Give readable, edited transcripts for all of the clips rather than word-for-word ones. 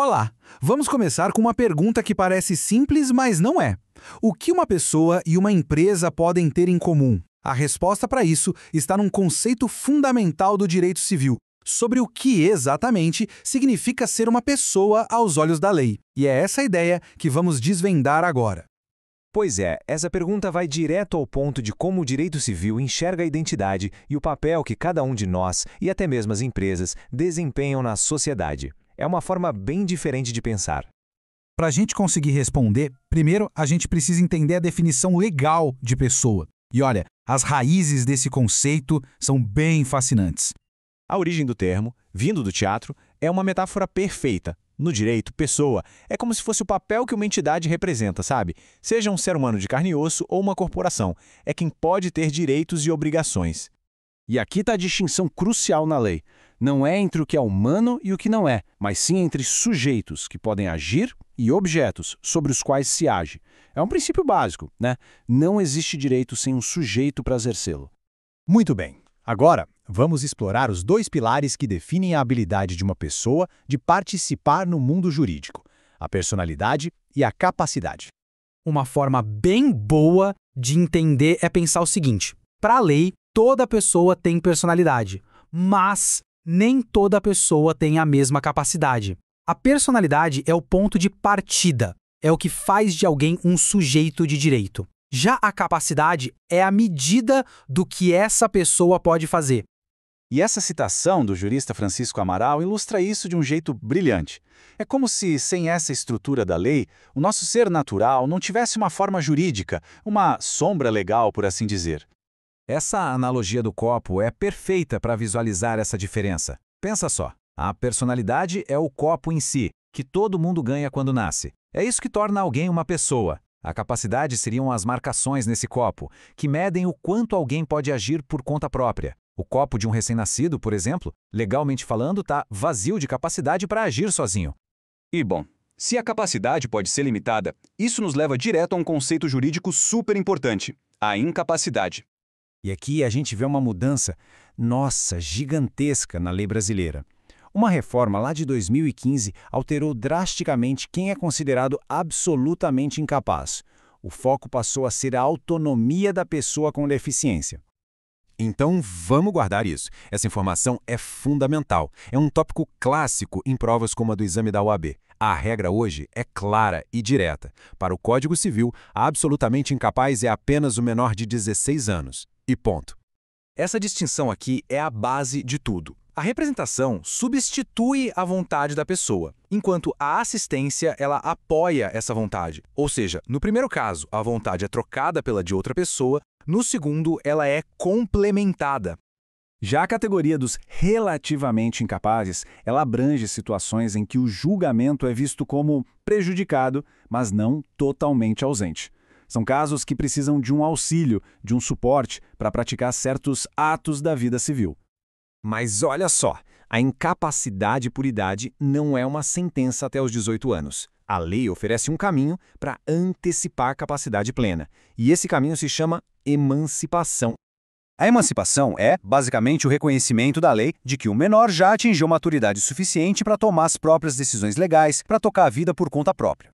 Olá! Vamos começar com uma pergunta que parece simples, mas não é. O que uma pessoa e uma empresa podem ter em comum? A resposta para isso está num conceito fundamental do direito civil, sobre o que exatamente significa ser uma pessoa aos olhos da lei. E é essa ideia que vamos desvendar agora. Pois é, essa pergunta vai direto ao ponto de como o direito civil enxerga a identidade e o papel que cada um de nós, e até mesmo as empresas, desempenham na sociedade. É uma forma bem diferente de pensar. Para a gente conseguir responder, primeiro a gente precisa entender a definição legal de pessoa. E olha, as raízes desse conceito são bem fascinantes. A origem do termo, vindo do teatro, é uma metáfora perfeita. No direito, pessoa é como se fosse o papel que uma entidade representa, sabe? Seja um ser humano de carne e osso ou uma corporação, é quem pode ter direitos e obrigações. E aqui está a distinção crucial na lei. Não é entre o que é humano e o que não é, mas sim entre sujeitos que podem agir e objetos sobre os quais se age. É um princípio básico, né? Não existe direito sem um sujeito para exercê-lo. Muito bem. Agora, vamos explorar os dois pilares que definem a habilidade de uma pessoa de participar no mundo jurídico: a personalidade e a capacidade. Uma forma bem boa de entender é pensar o seguinte: para a lei, toda pessoa tem personalidade, mas nem toda pessoa tem a mesma capacidade. A personalidade é o ponto de partida, é o que faz de alguém um sujeito de direito. Já a capacidade é a medida do que essa pessoa pode fazer. E essa citação do jurista Francisco Amaral ilustra isso de um jeito brilhante. É como se, sem essa estrutura da lei, o nosso ser natural não tivesse uma forma jurídica, uma sombra legal, por assim dizer. Essa analogia do copo é perfeita para visualizar essa diferença. Pensa só, a personalidade é o copo em si, que todo mundo ganha quando nasce. É isso que torna alguém uma pessoa. A capacidade seriam as marcações nesse copo, que medem o quanto alguém pode agir por conta própria. O copo de um recém-nascido, por exemplo, legalmente falando, está vazio de capacidade para agir sozinho. E bom, se a capacidade pode ser limitada, isso nos leva direto a um conceito jurídico super importante: a incapacidade. E aqui a gente vê uma mudança, gigantesca na lei brasileira. Uma reforma lá de 2015 alterou drasticamente quem é considerado absolutamente incapaz. O foco passou a ser a autonomia da pessoa com deficiência. Então, vamos guardar isso. Essa informação é fundamental. É um tópico clássico em provas como a do exame da OAB. A regra hoje é clara e direta. Para o Código Civil, absolutamente incapaz é apenas o menor de 16 anos. E ponto. Essa distinção aqui é a base de tudo. A representação substitui a vontade da pessoa, enquanto a assistência ela apoia essa vontade. Ou seja, no primeiro caso, a vontade é trocada pela de outra pessoa, no segundo, ela é complementada. Já a categoria dos relativamente incapazes, ela abrange situações em que o julgamento é visto como prejudicado, mas não totalmente ausente. São casos que precisam de um auxílio, de um suporte para praticar certos atos da vida civil. Mas olha só, a incapacidade por idade não é uma sentença até os 18 anos. A lei oferece um caminho para antecipar a capacidade plena, e esse caminho se chama emancipação. A emancipação é, basicamente, o reconhecimento da lei de que o menor já atingiu maturidade suficiente para tomar as próprias decisões legais, para tocar a vida por conta própria.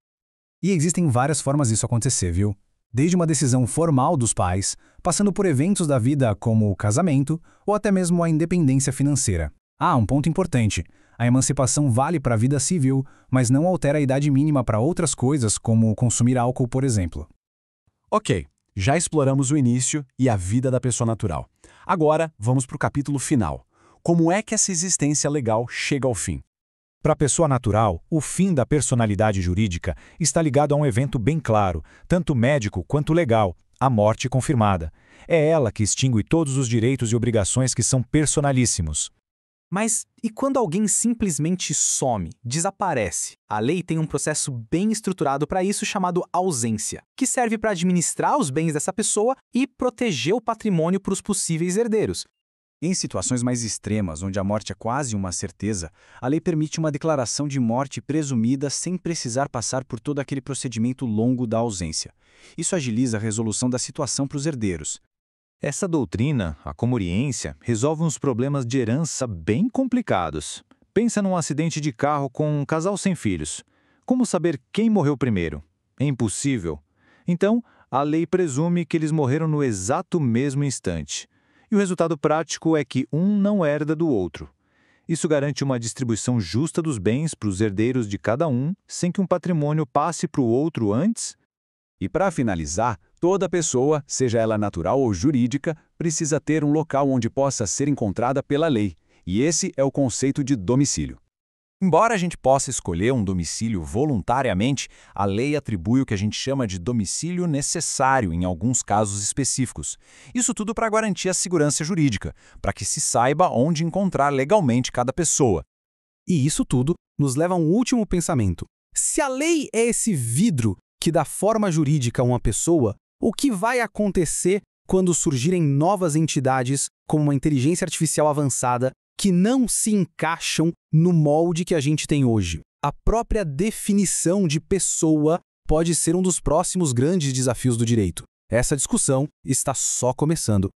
E existem várias formas disso acontecer, viu? Desde uma decisão formal dos pais, passando por eventos da vida como o casamento ou até mesmo a independência financeira. Ah, um ponto importante. A emancipação vale para a vida civil, mas não altera a idade mínima para outras coisas, como consumir álcool, por exemplo. Ok, já exploramos o início e a vida da pessoa natural. Agora, vamos para o capítulo final. Como é que essa existência legal chega ao fim? Para a pessoa natural, o fim da personalidade jurídica está ligado a um evento bem claro, tanto médico quanto legal, a morte confirmada. É ela que extingue todos os direitos e obrigações que são personalíssimos. Mas e quando alguém simplesmente some, desaparece? A lei tem um processo bem estruturado para isso chamado ausência, que serve para administrar os bens dessa pessoa e proteger o patrimônio para os possíveis herdeiros. Em situações mais extremas, onde a morte é quase uma certeza, a lei permite uma declaração de morte presumida sem precisar passar por todo aquele procedimento longo da ausência. Isso agiliza a resolução da situação para os herdeiros. Essa doutrina, a comoriência, resolve uns problemas de herança bem complicados. Pensa num acidente de carro com um casal sem filhos. Como saber quem morreu primeiro? É impossível. Então, a lei presume que eles morreram no exato mesmo instante. E o resultado prático é que um não herda do outro. Isso garante uma distribuição justa dos bens para os herdeiros de cada um, sem que um patrimônio passe para o outro antes. E para finalizar, toda pessoa, seja ela natural ou jurídica, precisa ter um local onde possa ser encontrada pela lei. E esse é o conceito de domicílio. Embora a gente possa escolher um domicílio voluntariamente, a lei atribui o que a gente chama de domicílio necessário em alguns casos específicos. Isso tudo para garantir a segurança jurídica, para que se saiba onde encontrar legalmente cada pessoa. E isso tudo nos leva a um último pensamento. Se a lei é esse vidro que dá forma jurídica a uma pessoa, o que vai acontecer quando surgirem novas entidades como uma inteligência artificial avançada que não se encaixam no molde que a gente tem hoje? A própria definição de pessoa pode ser um dos próximos grandes desafios do direito. Essa discussão está só começando.